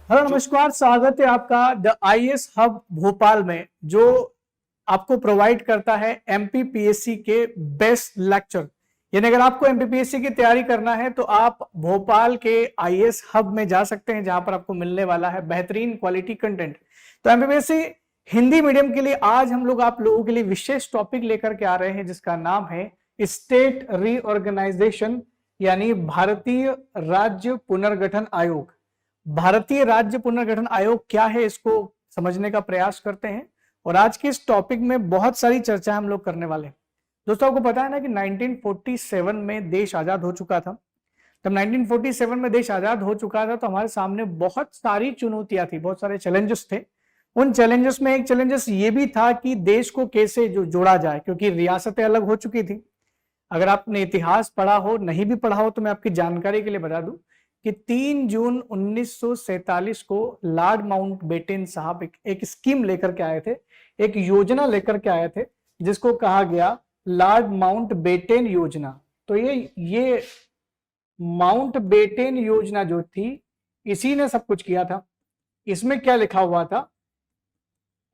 Hello नमस्कार, स्वागत है आपका द आईएएस हब भोपाल में, जो आपको प्रोवाइड करता है एमपीपीएससी के बेस्ट लेक्चर। यानी अगर आपको एमपीपीएससी की तैयारी करना है तो आप भोपाल के आईएएस हब में जा सकते हैं, जहां पर आपको मिलने वाला है बेहतरीन क्वालिटी कंटेंट। तो एमपीपीएससी हिंदी मीडियम के लिए आज हम लोग आप लोगों के लिए विशेष टॉपिक लेकर के आ रहे हैं, जिसका नाम है स्टेट रीऑर्गेनाइजेशन, यानी भारतीय राज्य पुनर्गठन आयोग। भारतीय राज्य पुनर्गठन आयोग क्या है, इसको समझने का प्रयास करते हैं। और आज के इस टॉपिक में बहुत सारी चर्चा हम लोग करने वाले हैं। दोस्तों, आपको पता है ना कि 1947 में देश आजाद हो चुका था। तब 1947 में देश आजाद हो चुका था तो हमारे सामने बहुत सारी चुनौतियां थी, बहुत सारे चैलेंजेस थे। उन चैलेंजेस में एक चैलेंजेस ये भी था कि देश को कैसे जोड़ा जाए, क्योंकि रियासतें अलग हो चुकी थी। अगर आपने इतिहास पढ़ा हो, नहीं भी पढ़ा हो, तो मैं आपकी जानकारी के लिए बता दूं कि 3 जून 1947 को लॉर्ड माउंटबेटन साहब एक स्कीम लेकर के आए थे, एक योजना लेकर के आए थे, जिसको कहा गया लॉर्ड माउंटबेटन योजना। तो ये माउंटबेटन योजना जो थी, इसी ने सब कुछ किया था। इसमें क्या लिखा हुआ था,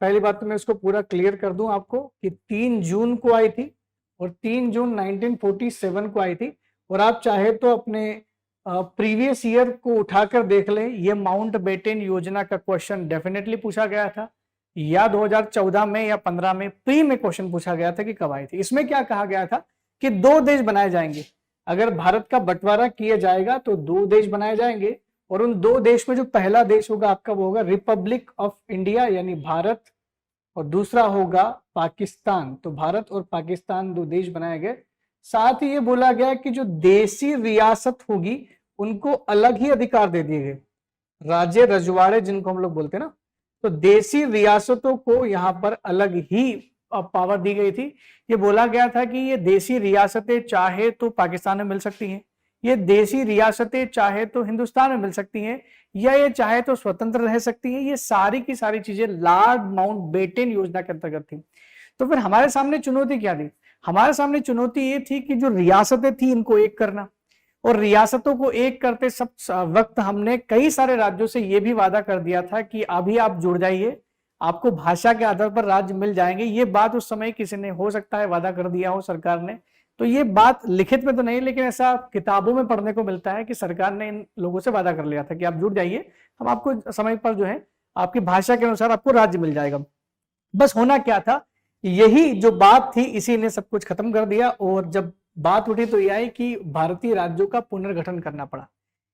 पहली बात तो मैं इसको पूरा क्लियर कर दूं आपको कि 3 जून को आई थी और 3 जून 1947 को आई थी। और आप चाहे तो अपने प्रीवियस ईयर को उठाकर देख लें, ये माउंटबेटन योजना का क्वेश्चन डेफिनेटली पूछा गया था, या 2014 में या 15 में प्री में क्वेश्चन पूछा गया था कि कब आई थी। इसमें क्या कहा गया था कि 2 देश बनाए जाएंगे। अगर भारत का बंटवारा किया जाएगा तो 2 देश बनाए जाएंगे, और उन 2 देश में जो पहला देश होगा आपका वो होगा रिपब्लिक ऑफ इंडिया यानी भारत, और दूसरा होगा पाकिस्तान। तो भारत और पाकिस्तान 2 देश बनाए गए। साथ ही ये बोला गया कि जो देसी रियासत होगी उनको अलग ही अधिकार दे दिए गए, राज्य रजवाड़े जिनको हम लोग बोलते हैं ना। तो देसी रियासतों को यहाँ पर अलग ही पावर दी गई थी। ये बोला गया था कि ये देसी रियासतें चाहे तो पाकिस्तान में मिल सकती हैं, ये देसी रियासतें चाहे तो हिंदुस्तान में मिल सकती हैं, या ये चाहे तो स्वतंत्र रह सकती हैं। ये सारी की सारी चीजें लॉर्ड माउंटबेटन योजना के अंतर्गत थी। तो फिर हमारे सामने चुनौती क्या थी? हमारे सामने चुनौती ये थी कि जो रियासतें थी इनको एक करना, और रियासतों को एक करते सब वक्त हमने कई सारे राज्यों से यह भी वादा कर दिया था कि अभी आप जुड़ जाइए, आपको भाषा के आधार पर राज्य मिल जाएंगे। ये बात उस समय किसी ने हो सकता है वादा कर दिया हो सरकार ने, तो ये बात लिखित में तो नहीं, लेकिन ऐसा किताबों में पढ़ने को मिलता है कि सरकार ने इन लोगों से वादा कर लिया था कि आप जुड़ जाइए, हम आपको समय पर जो है आपकी भाषा के अनुसार आपको राज्य मिल जाएगा। बस होना क्या था, यही जो बात थी इसी ने सब कुछ खत्म कर दिया। और जब बात उठी तो यह आई कि भारतीय राज्यों का पुनर्गठन करना पड़ा।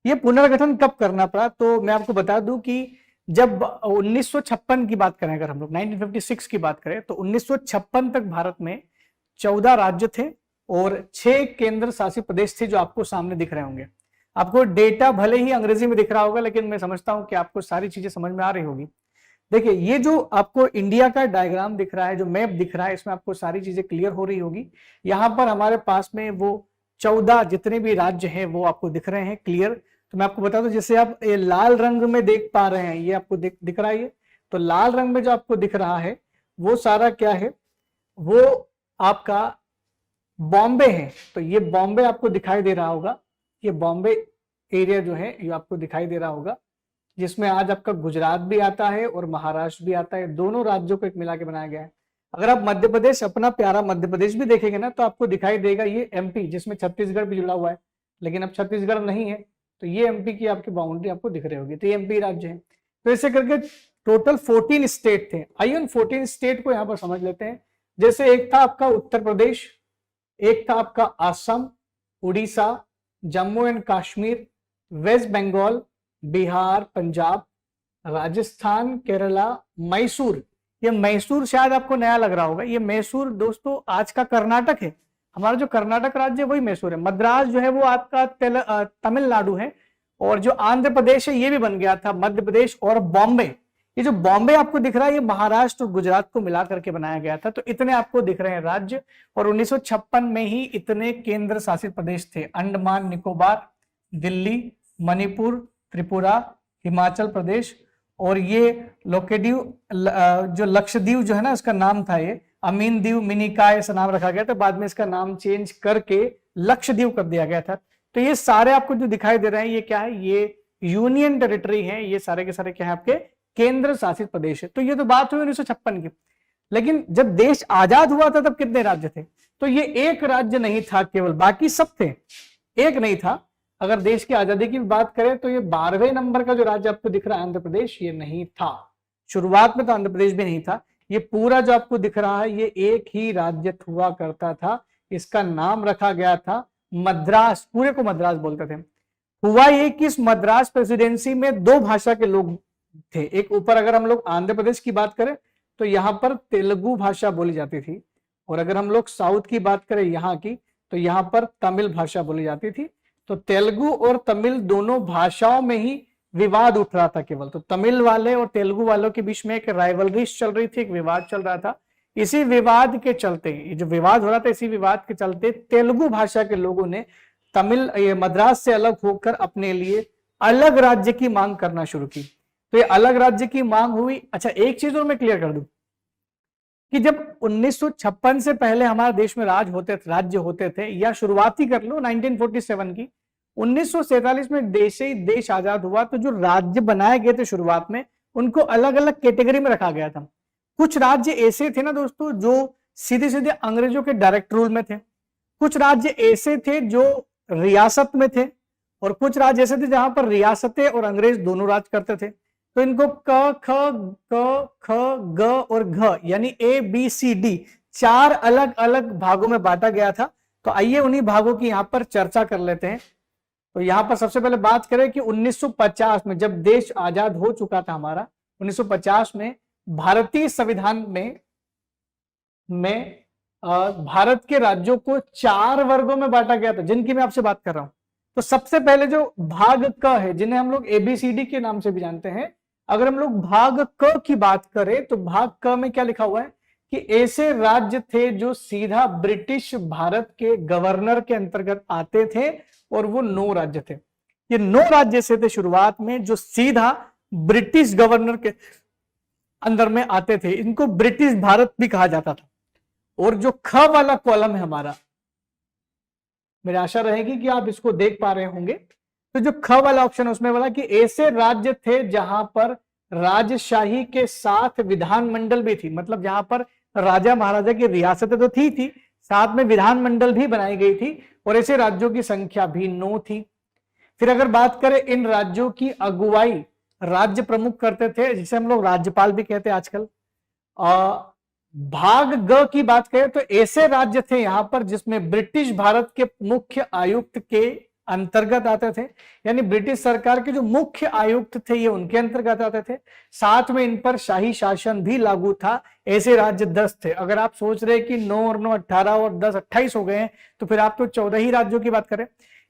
ये पुनर्गठन कब करना पड़ा, तो मैं आपको बता दूं कि जब 1956 की बात करें, अगर हम लोग 1956 की बात करें, तो 1956 तक भारत में 14 राज्य थे और 6 केंद्र शासित प्रदेश थे, जो आपको सामने दिख रहे होंगे। आपको डेटा भले ही अंग्रेजी में दिख रहा होगा, लेकिन मैं समझता हूं कि आपको सारी चीजें समझ में आ रही होगी। देखिए, ये जो आपको इंडिया का डायग्राम दिख रहा है, जो मैप दिख रहा है, इसमें आपको सारी चीजें क्लियर हो रही होगी। यहां पर हमारे पास में वो 14 जितने भी राज्य हैं वो आपको दिख रहे हैं क्लियर। तो मैं आपको बता दूं, जैसे आप ये लाल रंग में देख पा रहे हैं, ये आपको दिख रहा है। तो लाल रंग में जो आपको दिख रहा है वो सारा क्या है, वो आपका बॉम्बे है। तो ये बॉम्बे आपको दिखाई दे रहा होगा, ये बॉम्बे एरिया जो है ये आपको दिखाई दे रहा होगा, जिसमें आज आपका गुजरात भी आता है और महाराष्ट्र भी आता है। दोनों राज्यों को एक मिला के बनाया गया है। अगर आप मध्य प्रदेश, अपना प्यारा मध्य प्रदेश भी देखेंगे ना, तो आपको दिखाई देगा ये एमपी, जिसमें छत्तीसगढ़ भी जुड़ा हुआ है, लेकिन अब छत्तीसगढ़ नहीं है, तो ये एमपी की आपकी बाउंड्री आपको दिख रही होगी। तो ये एमपी राज्य है। तो ऐसे करके टोटल 14 स्टेट थे। आइए उन 14 स्टेट को यहाँ पर समझ लेते हैं। जैसे एक था आपका उत्तर प्रदेश, एक था आपका असम, उड़ीसा, जम्मू एंड कश्मीर, वेस्ट बंगाल, बिहार, पंजाब, राजस्थान, केरला, मैसूर। ये मैसूर शायद आपको नया लग रहा होगा। ये मैसूर दोस्तों आज का कर्नाटक है। हमारा जो कर्नाटक राज्य है वही मैसूर है। मद्रास जो है वो आपका तमिलनाडु है। और जो आंध्र प्रदेश है ये भी बन गया था मध्य प्रदेश। और बॉम्बे, ये जो बॉम्बे आपको दिख रहा है, ये महाराष्ट्र और गुजरात को मिला करके बनाया गया था। तो इतने आपको दिख रहे हैं राज्य। और 1956 में ही इतने केंद्र शासित प्रदेश थे: अंडमान निकोबार, दिल्ली, मणिपुर, त्रिपुरा, हिमाचल प्रदेश, और ये लोकेडीव, जो लक्षद्वीप जो है ना, इसका नाम था ये अमीन दीव, मिनिकॉय ऐसा नाम रखा गया था। बाद में इसका नाम चेंज करके लक्षद्वीप कर दिया गया था। तो ये सारे आपको जो दिखाई दे रहे हैं ये क्या है, ये यूनियन टेरिटरी है, ये सारे के सारे क्या है आपके केंद्र शासित प्रदेश है। तो ये तो बात हुई 1956 की। लेकिन जब देश आजाद हुआ था तब कितने राज्य थे? तो ये एक राज्य नहीं था केवल, बाकी सब थे, एक नहीं था। अगर देश की आजादी की बात करें तो ये 12वें नंबर का जो राज्य आपको दिख रहा है आंध्र प्रदेश, ये नहीं था। शुरुआत में तो आंध्र प्रदेश भी नहीं था। ये पूरा जो आपको दिख रहा है ये एक ही राज्य हुआ करता था। इसका नाम रखा गया था मद्रास, पूरे को मद्रास बोलते थे। हुआ ये कि इस मद्रास प्रेसिडेंसी में दो भाषा के लोग थे। एक ऊपर अगर हम लोग आंध्र प्रदेश की बात करें तो यहाँ पर तेलुगु भाषा बोली जाती थी, और अगर हम लोग साउथ की बात करें यहाँ की तो यहाँ पर तमिल भाषा बोली जाती थी। तो तेलुगु और तमिल दोनों भाषाओं में ही विवाद उठ रहा था केवल। तो तमिल वाले और तेलुगु वालों के बीच में एक राइवलरीज चल रही थी, एक विवाद चल रहा था। इसी विवाद के चलते, जो विवाद हो रहा था इसी विवाद के चलते तेलुगु भाषा के लोगों ने मद्रास से अलग होकर अपने लिए अलग राज्य की मांग करना शुरू की। तो ये अलग राज्य की मांग हुई। अच्छा, एक चीज और मैं क्लियर कर दूं कि जब 1956 से पहले हमारे देश में राज्य होते थे, या शुरुआत ही कर लो 1947 की, 1947 में देश आजाद हुआ तो जो राज्य बनाए गए थे शुरुआत में उनको अलग अलग कैटेगरी में रखा गया था। कुछ राज्य ऐसे थे ना दोस्तों जो सीधे सीधे अंग्रेजों के डायरेक्ट रूल में थे, कुछ राज्य ऐसे थे जो रियासत में थे, और कुछ राज्य ऐसे थे जहां पर रियासतें और अंग्रेज दोनों राज करते थे। तो इनको क ख ग ख ग और घ यानी ABCD 4 अलग अलग भागों में बांटा गया था। तो आइए उन्हीं भागों की यहां पर चर्चा कर लेते हैं। तो यहां पर सबसे पहले बात करें कि 1950 में जब देश आजाद हो चुका था हमारा, 1950 में भारतीय संविधान में भारत के राज्यों को 4 वर्गों में बांटा गया था, जिनकी मैं आपसे बात कर रहा हूं। तो सबसे पहले जो भाग क है, जिन्हें हम लोग ABCD के नाम से भी जानते हैं, अगर हम लोग भाग क की बात करें तो भाग क में क्या लिखा हुआ है कि ऐसे राज्य थे जो सीधा ब्रिटिश भारत के गवर्नर के अंतर्गत आते थे, और वो 9 राज्य थे। ये 9 राज्य से थे शुरुआत में जो सीधा ब्रिटिश गवर्नर के अंदर में आते थे। इनको ब्रिटिश भारत भी कहा जाता था। और जो ख वाला कॉलम है हमारा, मेरी आशा रहेगी कि आप इसको देख पा रहे होंगे। तो जो ख वाला ऑप्शन है उसमें बोला कि ऐसे राज्य थे जहां पर राजशाही के साथ विधानमंडल भी थी, मतलब जहां पर राजा महाराजा की रियासतें तो थी, साथ में विधानमंडल भी बनाई गई थी, और ऐसे राज्यों की संख्या भी 9 थी। फिर अगर बात करें इन राज्यों की अगुवाई राज्य प्रमुख करते थे, जिसे हम लोग राज्यपाल भी कहते हैं आजकल। भाग ग की बात करें तो ऐसे राज्य थे यहां पर जिसमें ब्रिटिश भारत के मुख्य आयुक्त के अंतर्गत आते थे, यानी ब्रिटिश सरकार के जो मुख्य आयुक्त थे ये उनके अंतर्गत आते थे। साथ में इन पर शाही शासन भी लागू था। ऐसे राज्य 10 थे। अगर आप सोच रहे कि 9 और 9 18 और 10 28 हो गए हैं, तो फिर आप तो 14 ही राज्यों की बात करें।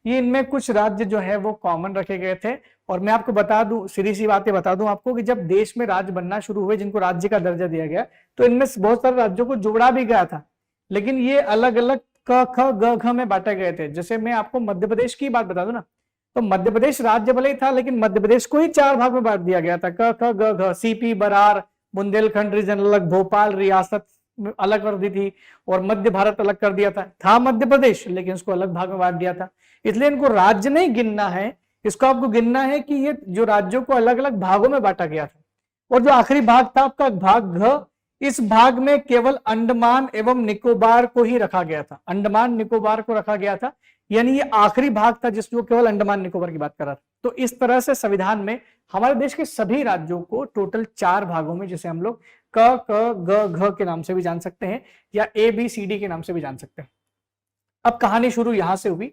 ये इनमें कुछ राज्य जो है वो कॉमन रखे गए थे। और मैं आपको बता दूं, सीधी सी बातें बता दूं आपको कि जब देश में राज्य बनना शुरू हुए जिनको राज्य का दर्जा दिया गया, तो इनमें बहुत सारे राज्यों को जोड़ा भी गया था, लेकिन ये अलग अलग क ख ग घ में बांटे गए थे। जैसे मैं आपको मध्य प्रदेश की बात बता दूं ना, तो मध्य प्रदेश राज्य भले ही था, लेकिन मध्य प्रदेश को ही 4 भाग में बांट दिया गया था। क ख ग घ, CP बरार, बुंदेलखंड रीजन अलग, भोपाल रियासत अलग कर दी थी, और मध्य भारत अलग कर दिया था मध्य प्रदेश, लेकिन उसको अलग भाग में बांट दिया था। इसलिए इनको राज्य नहीं गिनना है, इसको आपको गिनना है कि ये जो राज्यों को अलग अलग भागों में बांटा गया था। और जो आखिरी भाग था आपका भाग घ, इस भाग में केवल अंडमान एवं निकोबार को ही रखा गया था। अंडमान निकोबार को रखा गया था, यानी ये आखिरी भाग था जिसको केवल अंडमान निकोबार की बात कर रहा था। तो इस तरह से संविधान में हमारे देश के सभी राज्यों को टोटल 4 भागों में, जिसे हम लोग क क ग घ के नाम से भी जान सकते हैं, या ABCD के नाम से भी जान सकते हैं। अब कहानी शुरू यहां से हुई।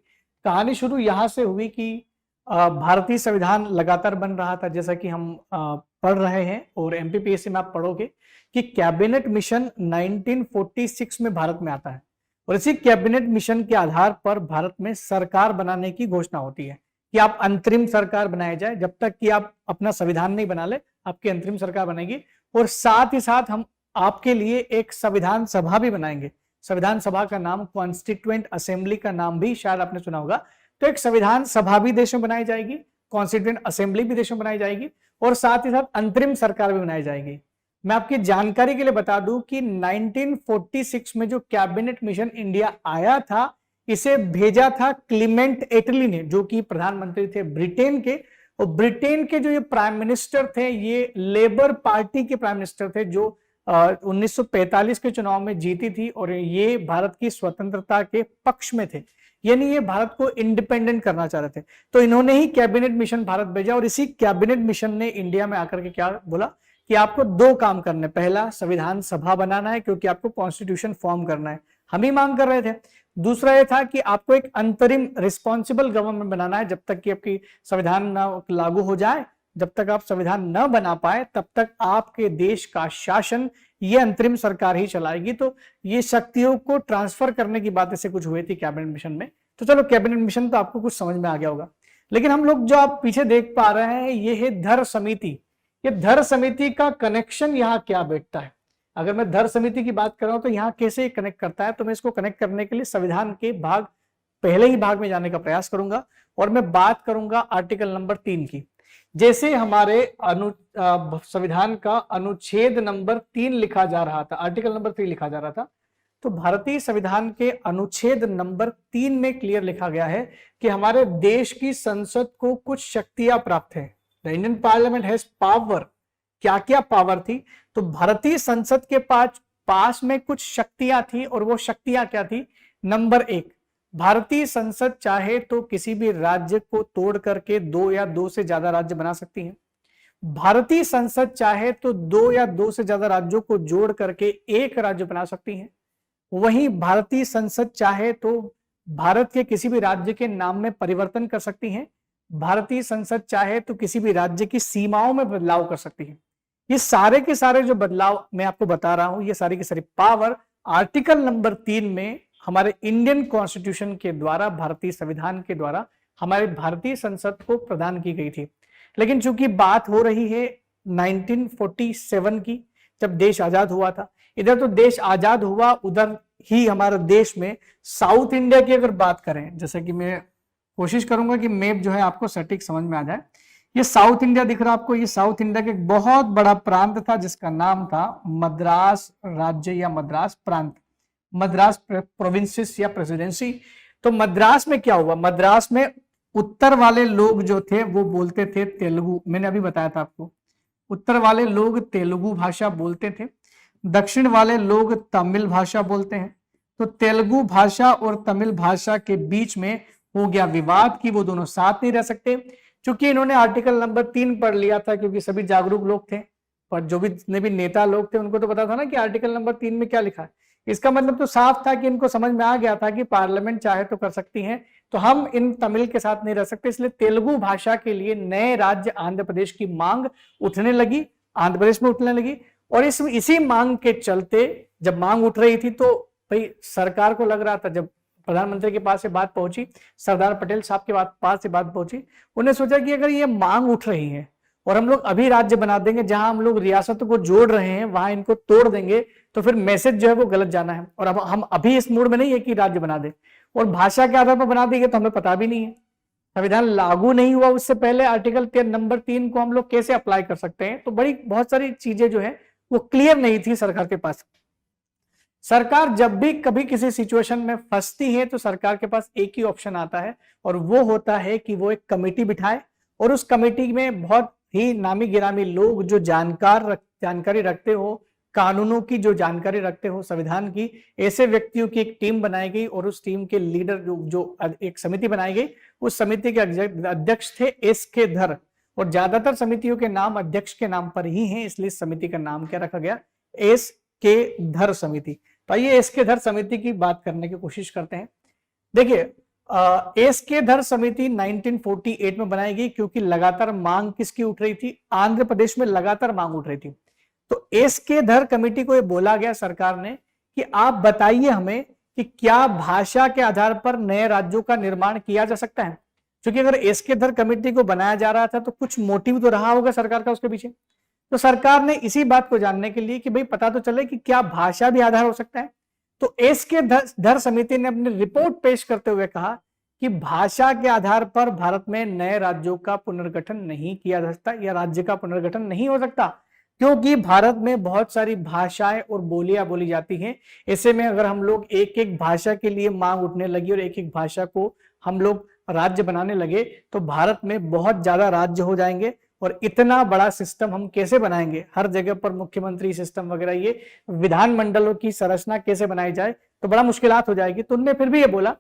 कहानी शुरू यहां से हुई कि भारतीय संविधान लगातार बन रहा था, जैसा कि हम पढ़ रहे हैं, और MPPSC में आप पढ़ोगे कि कैबिनेट मिशन 1946 में भारत में आता है, और इसी कैबिनेट मिशन के आधार पर भारत में सरकार बनाने की घोषणा होती है कि आप अंतरिम सरकार बनाए जाए। जब तक कि आप अपना संविधान नहीं बना ले, आपकी अंतरिम सरकार बनेगी। और साथ ही साथ हम आपके लिए एक संविधान सभा भी बनाएंगे। संविधान सभा का नाम कॉन्स्टिट्यूएंट असेंबली का नाम भी शायद आपने सुना होगा। तो एक संविधान सभा भी देश में बनाई जाएगी, कॉन्स्टिट्यूएंट असेंबली भी देश में बनाई जाएगी, और साथ ही साथ अंतरिम सरकार भी बनाई जाएगी। मैं आपकी जानकारी के लिए बता दूं कि 1946 में जो कैबिनेट मिशन इंडिया आया था, इसे भेजा था क्लीमेंट एटली ने, जो कि प्रधानमंत्री थे ब्रिटेन के, और ब्रिटेन के जो ये प्राइम मिनिस्टर थे ये लेबर पार्टी के प्राइम मिनिस्टर थे जो 1945 के चुनाव में जीती थी और ये भारत की स्वतंत्रता के पक्ष में थे, यानी ये भारत को इंडिपेंडेंट करना चाह रहे थे। तो इन्होंने ही कैबिनेट मिशन भारत भेजा और इसी कैबिनेट मिशन ने इंडिया में आकर के क्या बोला कि आपको दो काम करने, पहला संविधान सभा बनाना है क्योंकि आपको कॉन्स्टिट्यूशन फॉर्म करना है, हम ही मांग कर रहे थे। दूसरा ये था कि आपको एक अंतरिम रिस्पॉन्सिबल गवर्नमेंट बनाना है, जब तक कि आपकी संविधान न लागू हो जाए, जब तक आप संविधान न बना पाए तब तक आपके देश का शासन ये अंतरिम सरकार ही चलाएगी। तो ये शक्तियों को ट्रांसफर करने की बात ऐसे कुछ हुई थी कैबिनेट मिशन में। तो चलो कैबिनेट मिशन तो आपको कुछ समझ में आ गया होगा, लेकिन हम लोग जो आप पीछे देख पा रहे हैं ये है धर समिति। ये धर समिति का कनेक्शन यहाँ क्या बैठता है? अगर मैं धर समिति की बात कर रहा हूं तो यहाँ कैसे कनेक्ट करता है, तो मैं इसको कनेक्ट करने के लिए संविधान के पहले ही भाग में जाने का प्रयास करूंगा और मैं बात करूंगा आर्टिकल नंबर 3 की। जैसे हमारे संविधान का अनुच्छेद नंबर 3 लिखा जा रहा था, आर्टिकल नंबर 3 लिखा जा रहा था, तो भारतीय संविधान के अनुच्छेद नंबर 3 में क्लियर लिखा गया है कि हमारे देश की संसद को कुछ शक्तियां प्राप्त है। The Indian parliament has power. क्या क्या पावर थी? तो भारतीय संसद के पास में कुछ शक्तियां थी और वो शक्तियां क्या थी? नंबर 1, भारतीय संसद चाहे तो किसी भी राज्य को तोड़ करके 2 या 2 से ज्यादा राज्य बना सकती है। भारतीय संसद चाहे तो 2 या 2 से ज्यादा राज्यों को जोड़ करके एक राज्य बना सकती है। वहीं भारतीय संसद चाहे तो भारत के किसी भी राज्य के नाम में परिवर्तन कर सकती है। भारतीय संसद चाहे तो किसी भी राज्य की सीमाओं में बदलाव कर सकती है। ये सारे के सारे जो बदलाव मैं आपको बता रहा हूं, ये सारी की सारी पावर आर्टिकल नंबर 3 में हमारे इंडियन कॉन्स्टिट्यूशन के द्वारा, भारतीय संविधान के द्वारा हमारे भारतीय संसद को प्रदान की गई थी। लेकिन चूंकि बात हो रही है 1947 की, जब देश आजाद हुआ था, इधर तो देश आजाद हुआ, उधर ही हमारे देश में साउथ इंडिया की अगर बात करें, जैसे कि मैं कोशिश करूंगा कि मैप जो है आपको सटीक समझ में आ जाए। ये साउथ इंडिया दिख रहा है आपको, ये साउथ इंडिया का एक बहुत बड़ा प्रांत था जिसका नाम था मद्रास राज्य या मद्रास प्रांत, मद्रास प्रोविंसेस या प्रेसिडेंसी। तो मद्रास में क्या हुआ? मद्रास में उत्तर वाले लोग जो थे वो बोलते थे तेलुगु, मैंने अभी बताया था आपको, उत्तर वाले लोग तेलुगु भाषा बोलते थे, दक्षिण वाले लोग तमिल भाषा बोलते हैं। तो तेलुगु भाषा और तमिल भाषा के बीच में हो गया विवाद कि वो दोनों साथ नहीं रह सकते। क्योंकि इन्होंने आर्टिकल नंबर 3 पढ़ लिया था, क्योंकि सभी जागरूक लोग थे, पर जो भी जितने भी नेता लोग थे उनको तो पता था ना कि आर्टिकल नंबर 3 में क्या लिखा है। इसका मतलब तो साफ था कि इनको समझ में आ गया था कि पार्लियामेंट चाहे तो कर सकती है, तो हम इन तमिल के साथ नहीं रह सकते, इसलिए तेलुगु भाषा के लिए नए राज्य आंध्र प्रदेश की मांग उठने लगी, आंध्र प्रदेश में उठने लगी। और इसी मांग के चलते जब मांग उठ रही थी तो भाई सरकार को लग रहा था, जब प्रधानमंत्री के पास से बात पहुंची, सरदार पटेल साहब के पास से बात पहुंची, उन्हें सोचा कि अगर ये मांग उठ रही है और हम लोग अभी राज्य बना देंगे, जहां हम लोग रियासतों को जोड़ रहे हैं वहां इनको तोड़ देंगे, तो फिर मैसेज जो है वो गलत जाना है। और अब हम अभी इस मूड में नहीं है कि राज्य बना दे, और भाषा के आधार पर बना देंगे तो हमें पता भी नहीं है, संविधान लागू नहीं हुआ उससे पहले आर्टिकल नंबर 3 को हम लोग कैसे अप्लाई कर सकते हैं। तो बहुत सारी चीजें जो है वो क्लियर नहीं थी सरकार के पास। सरकार जब भी कभी किसी सिचुएशन में फंसती है तो सरकार के पास एक ही ऑप्शन आता है, और वो होता है कि वो एक कमेटी बिठाए और उस कमेटी में बहुत ही नामी गिरामी लोग जो जानकारी रखते हो, कानूनों की जो जानकारी रखते हो, संविधान की, ऐसे व्यक्तियों की एक टीम बनाई गई और उस टीम के लीडर जो एक समिति बनाई गई, उस समिति के अध्यक्ष थे एस.के. धर, और ज्यादातर समितियों के नाम अध्यक्ष के नाम पर ही हैं, इसलिए समिति का नाम क्या रखा गया? एस.के. धर समिति। तो आइए एस.के. धर समिति की बात करने की कोशिश करते हैं। देखिए एस.के. धर समिति 1948 में बनाई गई, क्योंकि लगातार मांग किसकी उठ रही थी? आंध्र प्रदेश में लगातार मांग उठ रही थी। तो एस.के. धर कमेटी को यह बोला गया सरकार ने कि आप बताइए हमें कि क्या भाषा के आधार पर नए राज्यों का निर्माण किया जा सकता है। क्योंकि अगर एस.के. धर कमेटी को बनाया जा रहा था तो कुछ मोटिव तो रहा होगा सरकार का उसके पीछे। तो सरकार ने इसी बात को जानने के लिए कि भाई पता तो चले कि क्या भाषा भी आधार हो सकता है, तो एस.के. धर समिति ने अपनी रिपोर्ट पेश करते हुए कहा कि भाषा के आधार पर भारत में नए राज्यों का पुनर्गठन नहीं किया जा सकता, या राज्य का पुनर्गठन नहीं हो सकता, क्योंकि भारत में बहुत सारी भाषाएं और बोलियां बोली जाती हैं। ऐसे में अगर हम लोग एक एक भाषा के लिए मांग उठने लगी और एक एक भाषा को हम लोग राज्य बनाने लगे तो भारत में बहुत ज्यादा राज्य हो जाएंगे और इतना बड़ा सिस्टम हम कैसे बनाएंगे, हर जगह पर मुख्यमंत्री सिस्टम वगैरह, ये विधानमंडलों की संरचना कैसे बनाई जाए, तो बड़ा मुश्किलात हो जाएगी। तो उनने फिर भी ये बोला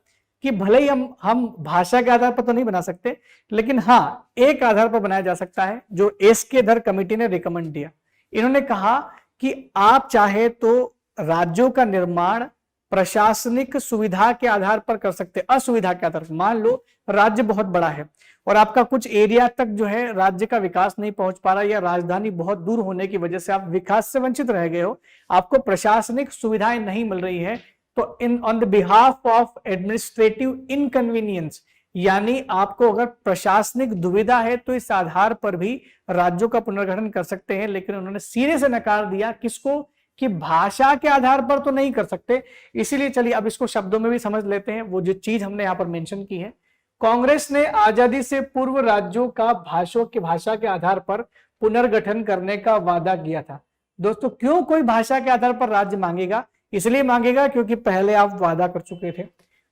कि भले ही हम भाषा के आधार पर तो नहीं बना सकते, लेकिन हाँ एक आधार पर बनाया जा सकता है जो एसके धर कमेटी ने रिकमेंड दिया। इन्होंने कहा कि आप चाहे तो राज्यों का निर्माण प्रशासनिक सुविधा के आधार पर कर सकते, असुविधा के आधार पर। मान लो राज्य बहुत बड़ा है और आपका कुछ एरिया तक जो है राज्य का विकास नहीं पहुंच पा रहा, या राजधानी बहुत दूर होने की वजह से आप विकास से वंचित रह गए हो, आपको प्रशासनिक सुविधाएं नहीं मिल रही है, तो in on the behalf of administrative inconvenience, यानी आपको अगर प्रशासनिक दुविधा है तो इस आधार पर भी राज्यों का पुनर्गठन कर सकते हैं। लेकिन उन्होंने सिरे से नकार दिया, किसको, कि भाषा के आधार पर तो नहीं कर सकते। इसीलिए चलिए अब इसको शब्दों में भी समझ लेते हैं, वो जो चीज हमने यहां पर मेंशन की है। कांग्रेस ने आजादी से पूर्व राज्यों का भाषा के आधार पर पुनर्गठन करने का वादा किया था। दोस्तों क्यों कोई भाषा के आधार पर राज्य मांगेगा, इसलिए मांगेगा क्योंकि पहले आप वादा कर चुके थे।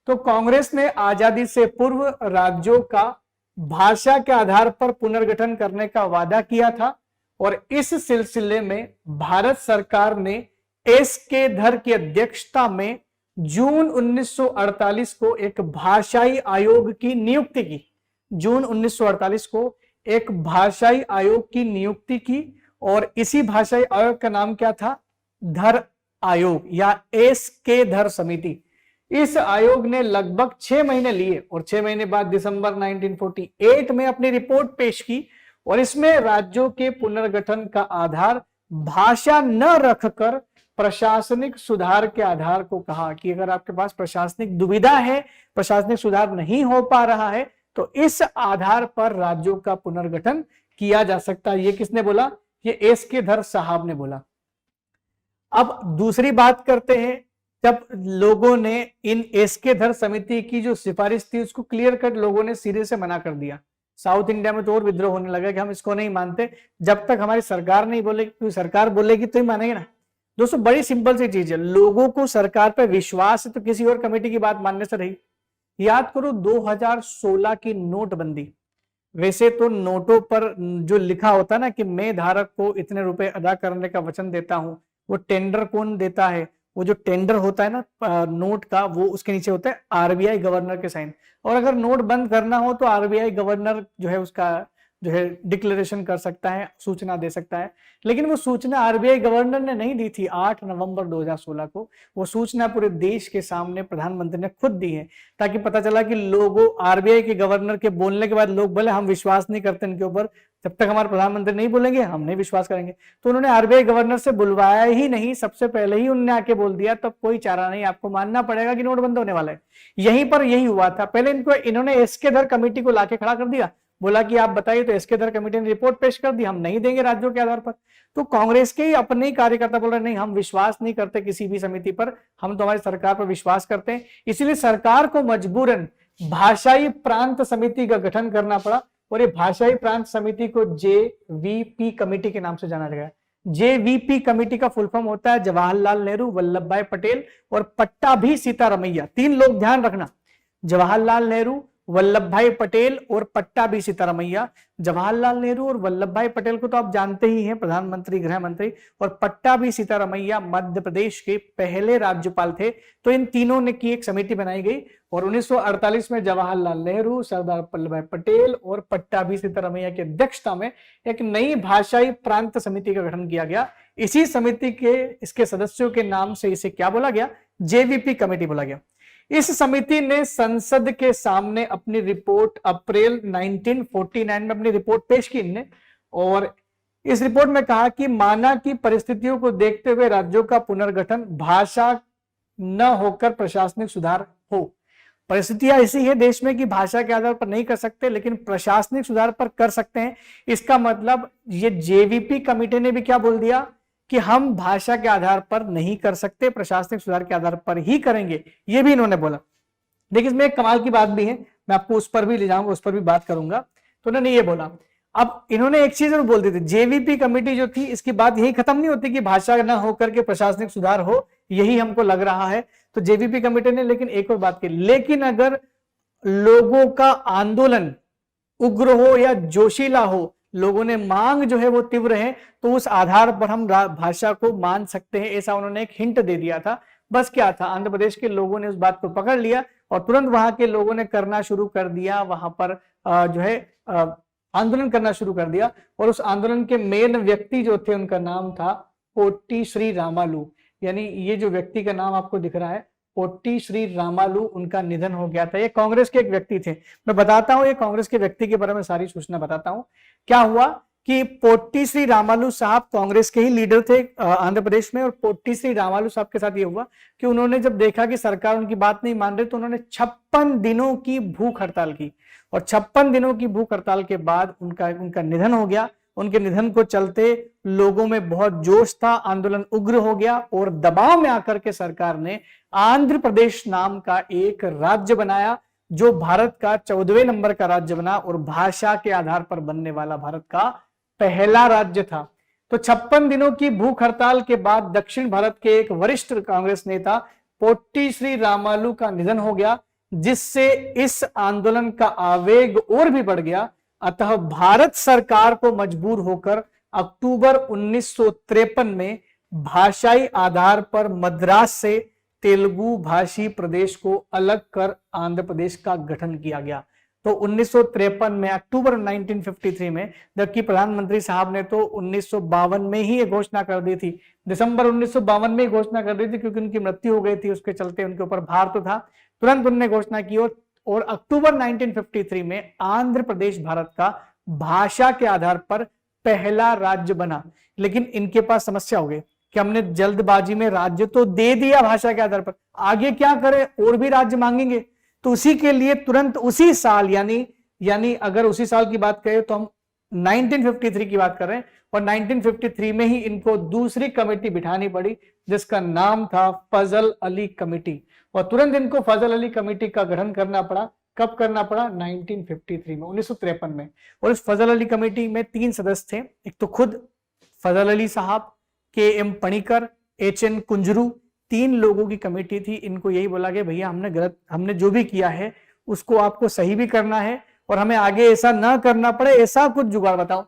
तो कांग्रेस ने आजादी से पूर्व राज्यों का भाषा के आधार पर पुनर्गठन करने का वादा किया था और इस सिलसिले में भारत सरकार ने एसके धर की अध्यक्षता में जून 1948 को एक भाषाई आयोग की नियुक्ति की। जून 1948 को एक भाषाई आयोग की नियुक्ति की और इसी भाषाई आयोग का नाम क्या था, धर आयोग या एसके धर समिति। इस आयोग ने लगभग 6 महीने लिए और 6 महीने बाद दिसंबर 1948 में अपनी रिपोर्ट पेश की और इसमें राज्यों के पुनर्गठन का आधार भाषा न रखकर प्रशासनिक सुधार के आधार को कहा कि अगर आपके पास प्रशासनिक दुविधा है, प्रशासनिक सुधार नहीं हो पा रहा है, तो इस आधार पर राज्यों का पुनर्गठन किया जा सकता है। ये किसने बोला, ये एसके धर साहब ने बोला। अब दूसरी बात करते हैं, जब लोगों ने इन एसके धर समिति की जो सिफारिश थी उसको क्लियर कट लोगों ने सिरे से मना कर दिया। साउथ इंडिया में तो और विद्रोह होने लगा कि हम इसको नहीं मानते, जब तक हमारी सरकार नहीं बोलेगी, क्योंकि सरकार बोलेगी तो ही मानेंगे ना। दोस्तों बड़ी सिंपल सी चीज है, लोगों को सरकार पर विश्वास है तो किसी और कमेटी की बात मानने से रही। याद करो 2016 की नोटबंदी, वैसे तो नोटों पर जो लिखा होता है ना कि मैं धारक को इतने रुपए अदा करने का वचन देता हूं, वो टेंडर कौन देता है, वो जो टेंडर होता है ना नोट का, वो उसके नीचे होता है आरबीआई गवर्नर के साइन। और अगर नोट बंद करना हो तो आरबीआई गवर्नर जो है उसका जो है डिक्लेरेशन कर सकता है, सूचना दे सकता है। लेकिन वो सूचना आरबीआई गवर्नर ने नहीं दी थी 8 नवंबर 2016 को, वो सूचना पूरे देश के सामने प्रधानमंत्री ने खुद दी है, ताकि पता चला कि लोगों आरबीआई के गवर्नर के बोलने के बाद लोग बोले हम विश्वास नहीं करते इनके ऊपर, जब तक हमारे प्रधानमंत्री नहीं बोलेंगे हम नहीं विश्वास करेंगे। तो उन्होंने आरबीआई गवर्नर से बुलवाया ही नहीं, सबसे पहले ही उन्होंने आके बोल दिया, तब कोई चारा नहीं, आपको मानना पड़ेगा कि नोट बंद होने वाला है। यहीं पर यही हुआ था। पहले इन्होंने एसके धर कमेटी को लाके खड़ा कर दिया, बोला कि आप बताइए, तो एसके धर कमेटी ने रिपोर्ट पेश कर दी, हम नहीं देंगे राज्यों के आधार पर। तो कांग्रेस के ही अपने ही कार्यकर्ता बोल रहे नहीं, हम विश्वास नहीं करते किसी भी समिति पर, हम तो हमारी सरकार पर विश्वास करते हैं। इसलिए सरकार को मजबूरन भाषाई प्रांत समिति का गठन करना पड़ा और ये भाषाई प्रांत समिति को जेवीपी कमेटी के नाम से जाना गया। जेवीपी कमेटी का फुल फॉर्म होता है जवाहरलाल नेहरू, वल्लभ भाई पटेल और पट्टाभी सीतारमैया। 3 लोग ध्यान रखना, जवाहरलाल नेहरू, वल्लभ भाई पटेल और पट्टाभी सीतारमैया। जवाहरलाल नेहरू और वल्लभ भाई पटेल को तो आप जानते ही हैं, प्रधानमंत्री, गृह मंत्री, और पट्टाभी सीतारमैया मध्य प्रदेश के पहले राज्यपाल थे। तो इन तीनों ने की एक समिति बनाई गई और 1948 में जवाहरलाल नेहरू, सरदार वल्लभ भाई पटेल और पट्टाभी सीतारमैया की अध्यक्षता में एक नई भाषाई प्रांत समिति का गठन किया गया। इसी समिति के इसके सदस्यों के नाम से इसे क्या बोला गया, जेवीपी कमेटी बोला गया। इस समिति ने संसद के सामने अपनी रिपोर्ट अप्रैल 1949 में अपनी रिपोर्ट पेश की इनने, और इस रिपोर्ट में कहा कि माना की परिस्थितियों को देखते हुए राज्यों का पुनर्गठन भाषा न होकर प्रशासनिक सुधार हो। परिस्थितियां ऐसी है देश में कि भाषा के आधार पर नहीं कर सकते, लेकिन प्रशासनिक सुधार पर कर सकते हैं। इसका मतलब ये जेवीपी कमेटी ने भी क्या बोल दिया कि हम भाषा के आधार पर नहीं कर सकते, प्रशासनिक सुधार के आधार पर ही करेंगे, ये भी इन्होंने बोला। देखिए इसमें एक कमाल की बात भी है, मैं आपको उस पर भी ले जाऊंगा, उस पर भी बात करूंगा। तो उन्होंने ये बोला, अब इन्होंने एक चीज और बोल दी थी, जेवीपी कमेटी जो थी इसकी बात यही खत्म नहीं होती कि भाषा न होकर के प्रशासनिक सुधार हो, यही हमको लग रहा है। तो जेवीपी कमेटी ने लेकिन एक और बात की, लेकिन अगर लोगों का आंदोलन उग्र हो या जोशीला हो, लोगों ने मांग जो है वो तीव्र है, तो उस आधार पर हम भाषा को मान सकते हैं, ऐसा उन्होंने एक हिंट दे दिया था। बस क्या था, आंध्र प्रदेश के लोगों ने उस बात को पकड़ लिया और तुरंत वहां के लोगों ने करना शुरू कर दिया, वहां पर जो है आंदोलन करना शुरू कर दिया। और उस आंदोलन के मेन व्यक्ति जो थे उनका नाम था पोट्टी श्री रामालू, यानी ये जो व्यक्ति का नाम आपको दिख रहा है पोट्टी श्री रामालू, उनका निधन हो गया था। ये कांग्रेस के एक व्यक्ति थे। मैं बताता हूं ये कांग्रेस के व्यक्ति के बारे में सारी सूचना बताता हूं। क्या हुआ कि पोट्टी श्री रामालू साहब कांग्रेस के ही लीडर थे आंध्र प्रदेश में, और पोट्टी श्री रामालू साहब के साथ ये हुआ कि उन्होंने जब देखा कि सरकार उनकी बात नहीं मान रही, तो उन्होंने 56 दिनों की भूख हड़ताल की, और 56 दिनों की भूख हड़ताल के बाद उनका निधन हो गया। उनके निधन को चलते लोगों में बहुत जोश था, आंदोलन उग्र हो गया, और दबाव में आकर के सरकार ने आंध्र प्रदेश नाम का एक राज्य बनाया, जो भारत का 14वें नंबर का राज्य बना और भाषा के आधार पर बनने वाला भारत का पहला राज्य था। तो 56 दिनों की भूख हड़ताल के बाद दक्षिण भारत के एक वरिष्ठ कांग्रेस नेता पोट्टी श्री रामालू का निधन हो गया, जिससे इस आंदोलन का आवेग और भी बढ़ गया। अतः भारत सरकार को मजबूर होकर अक्टूबर 1953 में भाषाई आधार पर मद्रास से तेलुगु भाषी प्रदेश को अलग कर आंध्र प्रदेश का गठन किया गया। तो 1953 में, अक्टूबर 1953 में, जबकि प्रधानमंत्री साहब ने तो 1952 में ही ये घोषणा कर दी थी, दिसंबर 1952 में घोषणा कर दी थी, क्योंकि उनकी मृत्यु हो गई थी, उसके चलते उनके ऊपर भार तो था, तुरंत उन्होंने घोषणा की। और अक्टूबर 1953 में आंध्र प्रदेश भारत का भाषा के आधार पर पहला राज्य बना। लेकिन इनके पास समस्या हो गई कि हमने जल्दबाजी में राज्य तो दे दिया भाषा के आधार पर, आगे क्या करें, और भी राज्य मांगेंगे। तो उसी के लिए तुरंत उसी साल, यानी अगर उसी साल की बात करें तो हम 1953 की बात कर रहे हैं, और 1953 में ही इनको दूसरी कमेटी बिठानी पड़ी, जिसका नाम था फजल अली कमेटी। और तुरंत इनको फजल अली कमेटी का गठन करना पड़ा। कब करना पड़ा? 1953 में, 1953 में। और इस फजल अली कमेटी में 3 सदस्य थे। एक तो खुद फजल अली साहब, के.एम. पणिकर, एच.एन. कुंजरू, 3 लोगों की कमेटी थी। इनको यही बोला कि भैया हमने जो भी किया है उसको आपको सही भी करना है, और हमें आगे ऐसा ना करना पड़े, ऐसा कुछ जुगाड़ बताओ।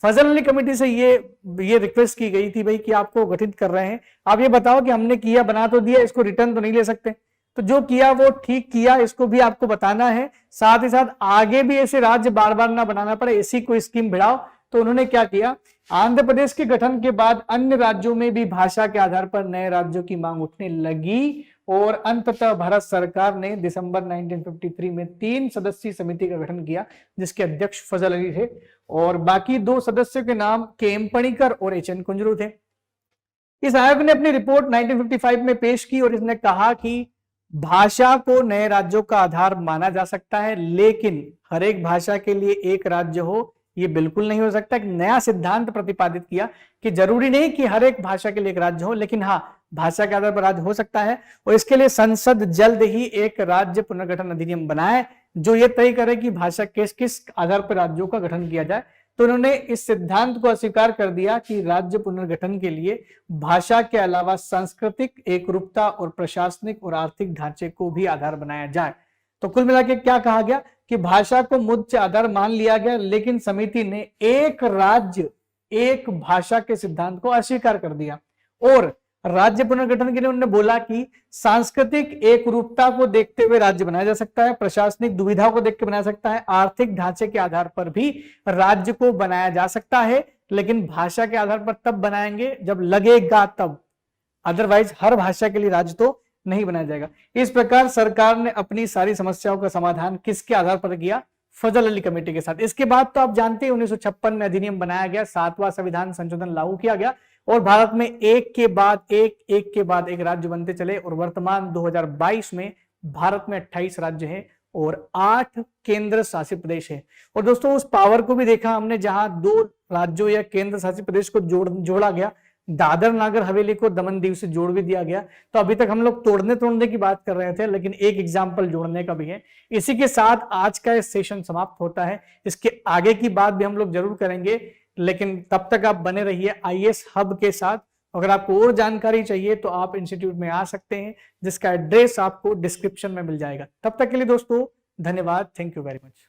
फजल अली कमेटी से ये रिक्वेस्ट की गई थी भाई कि आपको गठित कर रहे हैं, आप ये बताओ कि हमने किया, बना तो दिया, इसको रिटर्न तो नहीं ले सकते, तो जो किया वो ठीक किया, इसको भी आपको बताना है। साथ ही साथ आगे भी ऐसे राज्य बार बार ना बनाना पड़े, ऐसी कोई स्कीम भिड़ाओ। तो उन्होंने क्या किया, आंध्र प्रदेश के गठन के बाद अन्य राज्यों में भी भाषा के आधार पर नए राज्यों की मांग उठने लगी, और अंततः भारत सरकार ने दिसंबर 1953 में 3 सदस्यीय समिति का गठन किया, जिसके अध्यक्ष फजल अली थे, और बाकी 2 सदस्यों के नाम के.एम. पणिकर और एच.एन. कुंजरू थे। इस आयोग ने अपनी रिपोर्ट 1955 में पेश की, और इसने कहा कि भाषा को नए राज्यों का आधार माना जा सकता है, लेकिन हर एक भाषा के लिए एक राज्य हो, ये बिल्कुल नहीं हो सकता। एक नया सिद्धांत प्रतिपादित किया कि जरूरी नहीं कि हर एक भाषा के लिए एक राज्य हो, लेकिन हाँ, भाषा के आधार पर राज्य हो सकता है। और इसके लिए संसद जल्द ही एक राज्य पुनर्गठन अधिनियम बनाए, जो ये तय करे कि भाषा किस किस आधार पर राज्यों का गठन किया जाए। तो उन्होंने इस सिद्धांत को अस्वीकार कर दिया कि राज्य पुनर्गठन के लिए भाषा के अलावा सांस्कृतिक एकरूपता और प्रशासनिक और आर्थिक ढांचे को भी आधार बनाया जाए। तो कुल मिलाकर क्या कहा गया कि भाषा को मुख्य आधार मान लिया गया, लेकिन समिति ने एक राज्य एक भाषा के सिद्धांत को अस्वीकार कर दिया, और राज्य पुनर्गठन के लिए उन्होंने बोला कि सांस्कृतिक एक रूपता को देखते हुए राज्य बनाया जा सकता है, प्रशासनिक दुविधा को देख के बनाया सकता है, आर्थिक ढांचे के आधार पर भी राज्य को बनाया जा सकता है, लेकिन भाषा के आधार पर तब बनाएंगे जब लगेगा तब, अदरवाइज हर भाषा के लिए राज्य तो नहीं बनाया जाएगा। इस प्रकार सरकार ने अपनी सारी समस्याओं का समाधान किसके आधार पर किया? फजल अली कमेटी के साथ। इसके बाद तो आप जानते हैं 1956 में अधिनियम बनाया गया, 7वां संविधान संशोधन लागू किया गया, और भारत में एक के बाद एक राज्य बनते चले, और वर्तमान 2022 में भारत में 28 राज्य हैं और 8 केंद्र शासित प्रदेश है। और दोस्तों, उस पावर को भी देखा हमने जहां 2 राज्यों या केंद्र शासित प्रदेश को जोड़ा गया, दादर नागर हवेली को दमन दीव से जोड़ भी दिया गया। तो अभी तक हम लोग तोड़ने की बात कर रहे थे, लेकिन एक एग्जाम्पल जोड़ने का भी है। इसी के साथ आज का सेशन समाप्त होता है। इसके आगे की बात भी हम लोग जरूर करेंगे, लेकिन तब तक आप बने रहिए IAS हब के साथ। अगर आपको और जानकारी चाहिए तो आप इंस्टीट्यूट में आ सकते हैं, जिसका एड्रेस आपको डिस्क्रिप्शन में मिल जाएगा। तब तक के लिए दोस्तों धन्यवाद, थैंक यू वेरी मच।